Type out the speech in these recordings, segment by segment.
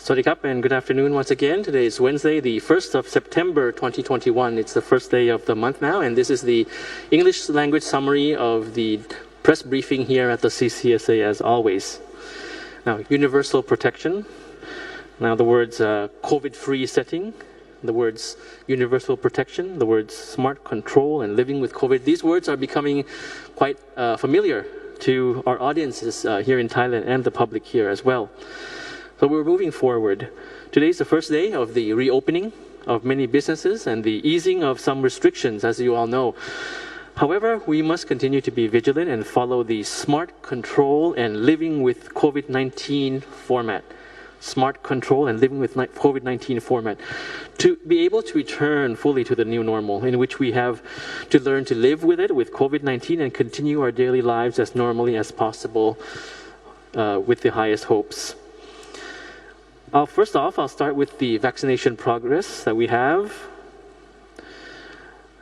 Swadikap and good afternoon once again. Today is Wednesday, the 1st of September 2021. It's the first day of the month now, and this is the English language summary of the press briefing here at the CCSA as always. Now, universal protection. Now, the words COVID-free setting, the words universal protection, the words smart control and living with COVID. These words are becoming quite familiar to our audiences here in Thailand and the public here as well. So we're moving forward. Today is the first day of the reopening of many businesses and the easing of some restrictions, as you all know. However, we must continue to be vigilant and follow the smart control and living with COVID-19 format. Smart control and living with COVID-19 format to be able to return fully to the new normal in which we have to learn to live with it, with COVID-19, and continue our daily lives as normally as possible with the highest hopes. First off, I'll start with the vaccination progress that we have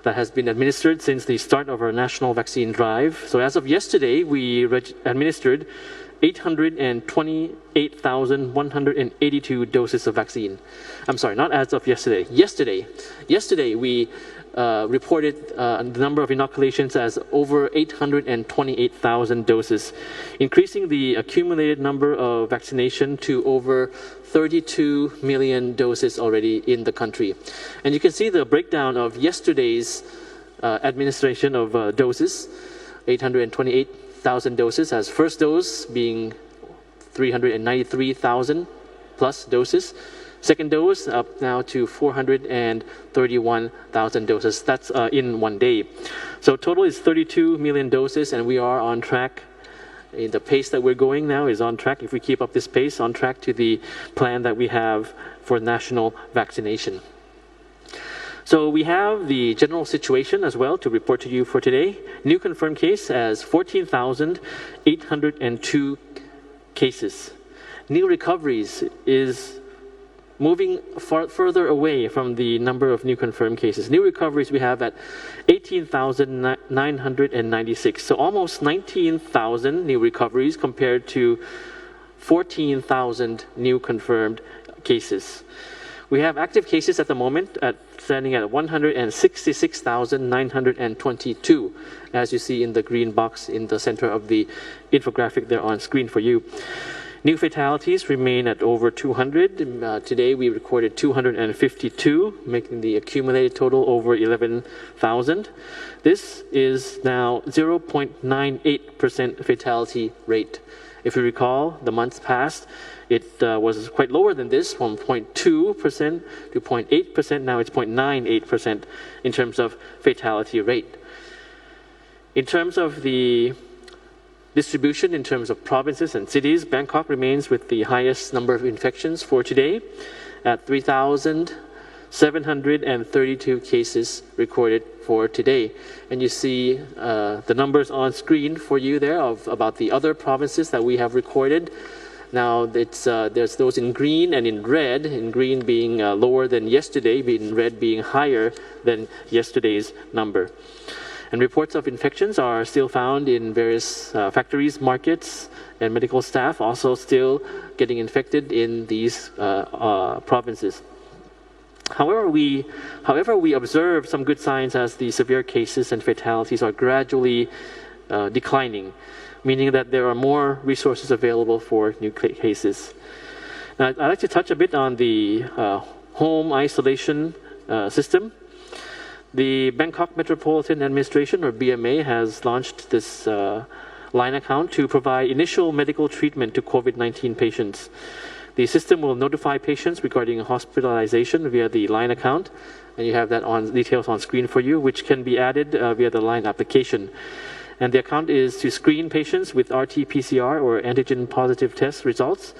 that has been administered since the start of our national vaccine drive. So as of yesterday, we administered 828,182 doses of vaccine. I'm sorry, not as of yesterday. Yesterday we reported the number of inoculations as over 828,000 doses, increasing the accumulated number of vaccination to over 32 million doses already in the country. And you can see the breakdown of yesterday's administration of doses, 828,000 doses, as first dose being 393,000 plus doses. Second dose up now to 431,000 doses. That's in one day. So total is 32 million doses, and we are on track. In the pace that we're going now is on track. If we keep up this pace, on track to the plan that we have for national vaccination. So we have the general situation as well to report to you for today. New confirmed case as 14,802 cases. New recoveries is moving further away from the number of new confirmed cases. New recoveries we have at 18,996. So almost 19,000 new recoveries compared to 14,000 new confirmed cases. We have active cases at the moment standing at 166,922, as you see in the green box in the center of the infographic there on screen for you. New fatalities remain at over 200. Today we recorded 252, making the accumulated total over 11,000. This is now 0.98% fatality rate. If you recall, the months past, it was quite lower than this, from 0.2% to 0.8%. Now it's 0.98% in terms of fatality rate. In terms of the distribution in terms of provinces and cities, Bangkok remains with the highest number of infections for today at 3,732 cases recorded for today. And you see the numbers on screen for you there of about the other provinces that we have recorded. Now there's those in green and in red, in green being lower than yesterday, in red being higher than yesterday's number. And reports of infections are still found in various factories, markets, and medical staff also still getting infected in these provinces. However, we observe some good signs as the severe cases and fatalities are gradually declining, meaning that there are more resources available for new cases. Now, I'd like to touch a bit on the home isolation system. The Bangkok Metropolitan Administration, or BMA, has launched this line account to provide initial medical treatment to COVID-19 patients. The system will notify patients regarding hospitalization via the line account, and you have that details on screen for you, which can be added via the line application. And the account is to screen patients with RT-PCR or antigen positive test results.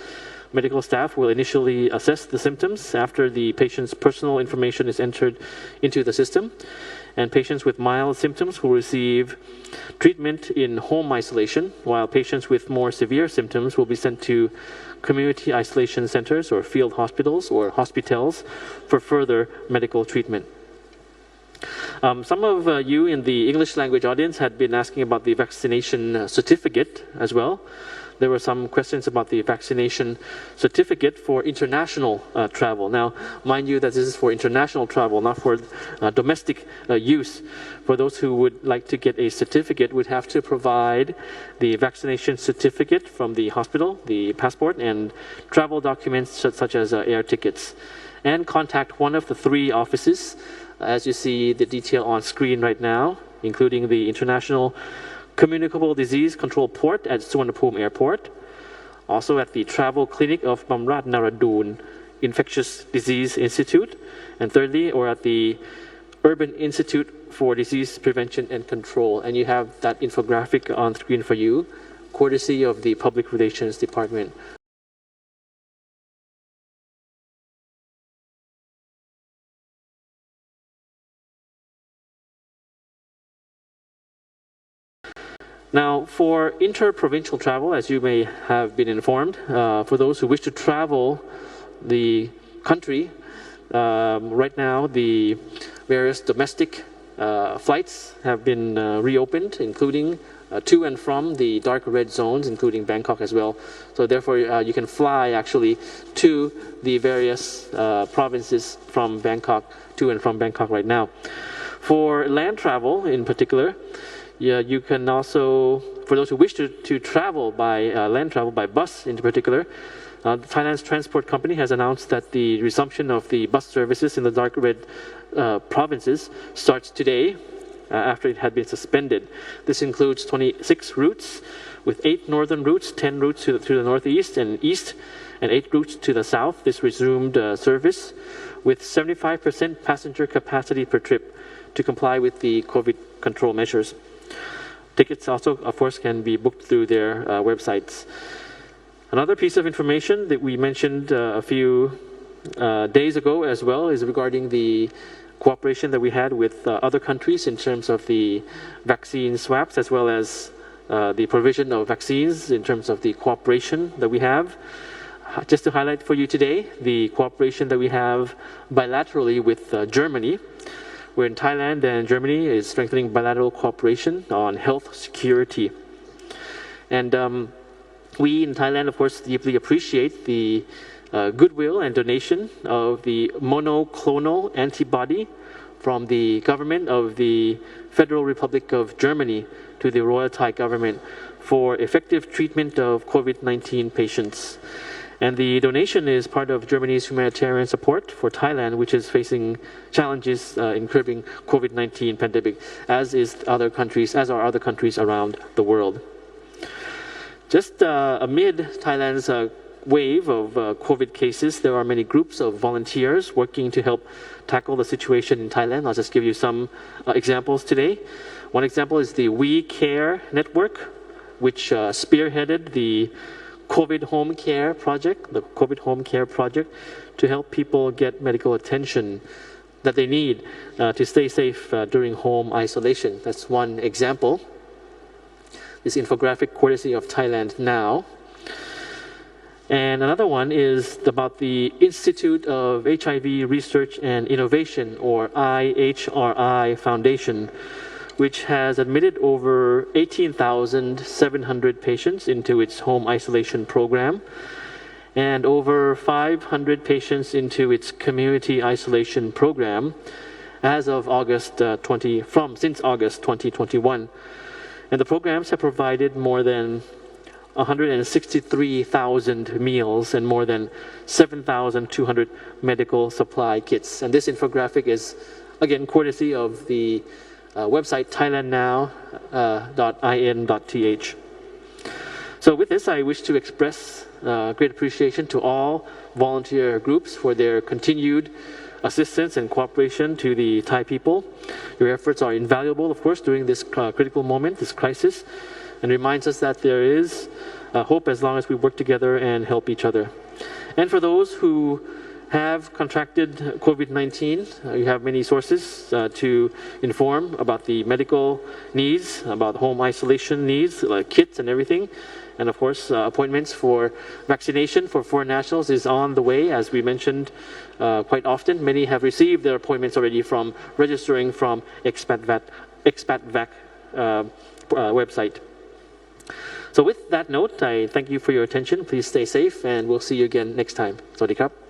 Medical staff will initially assess the symptoms after the patient's personal information is entered into the system. And patients with mild symptoms will receive treatment in home isolation, while patients with more severe symptoms will be sent to community isolation centers or field hospitals or hospitals for further medical treatment. Some of you in the English language audience had been asking about the vaccination certificate as well. there were some questions about the vaccination certificate for international travel. Now, mind you that this is for international travel, not for domestic use. For those who would like to get a certificate, would have to provide the vaccination certificate from the hospital, the passport, and travel documents such as air tickets. And contact one of the 3 offices, as you see the detail on screen right now, including the International Communicable Disease Control Port at Suvarnabhumi Airport, also at the Travel Clinic of Bamrat Naradoon Infectious Disease Institute, and thirdly, or at the Urban Institute for Disease Prevention and Control. And you have that infographic on screen for you, courtesy of the Public Relations Department. Now, for inter-provincial travel, as you may have been informed, for those who wish to travel the country, right now the various domestic flights have been reopened, including to and from the dark red zones, including Bangkok as well. So therefore, you can fly actually to the various provinces from Bangkok, to and from Bangkok right now. For land travel in particular, you can also, for those who wish to travel by land travel by bus in particular, Thailand's transport company has announced that the resumption of the bus services in the dark red provinces starts today after it had been suspended. This includes 26 routes with 8 northern routes, 10 routes to the northeast and east, and 8 routes to the south. This resumed service with 75% passenger capacity per trip to comply with the COVID control measures. Tickets also, of course, can be booked through their websites. Another piece of information that we mentioned a few days ago as well is regarding the cooperation that we had with other countries in terms of the vaccine swaps, as well as the provision of vaccines in terms of the cooperation that we have. Just to highlight for you today, the cooperation that we have bilaterally with Germany, where in Thailand and Germany is strengthening bilateral cooperation on health security. And we in Thailand, of course, deeply appreciate the goodwill and donation of the monoclonal antibody from the government of the Federal Republic of Germany to the Royal Thai government for effective treatment of COVID-19 patients. And the donation is part of Germany's humanitarian support for Thailand, which is facing challenges in curbing COVID-19 pandemic, as are other countries around the world. Just amid Thailand's wave of COVID cases, there are many groups of volunteers working to help tackle the situation in Thailand. I'll just give you some examples today. One example is the We Care network, which spearheaded the COVID home care project, to help people get medical attention that they need to stay safe during home isolation. That's one example. This infographic courtesy of Thailand Now. And another one is about the Institute of HIV Research and Innovation, or IHRI Foundation, which has admitted over 18,700 patients into its home isolation program and over 500 patients into its community isolation program as of since August 2021. And the programs have provided more than 163,000 meals and more than 7,200 medical supply kits. And this infographic is, again, courtesy of the website thailandnow.in.th. So with this, I wish to express great appreciation to all volunteer groups for their continued assistance and cooperation to the Thai people. Your efforts are invaluable, of course, during this critical moment, this crisis, and reminds us that there is hope as long as we work together and help each other. And for those who have contracted COVID-19, you have many sources to inform about the medical needs, about home isolation needs, like kits and everything. And of course, appointments for vaccination for foreign nationals is on the way, as we mentioned quite often. Many have received their appointments already from registering from ExpatVac website. So with that note, I thank you for your attention. Please stay safe, and we'll see you again next time. สวัสดีครับ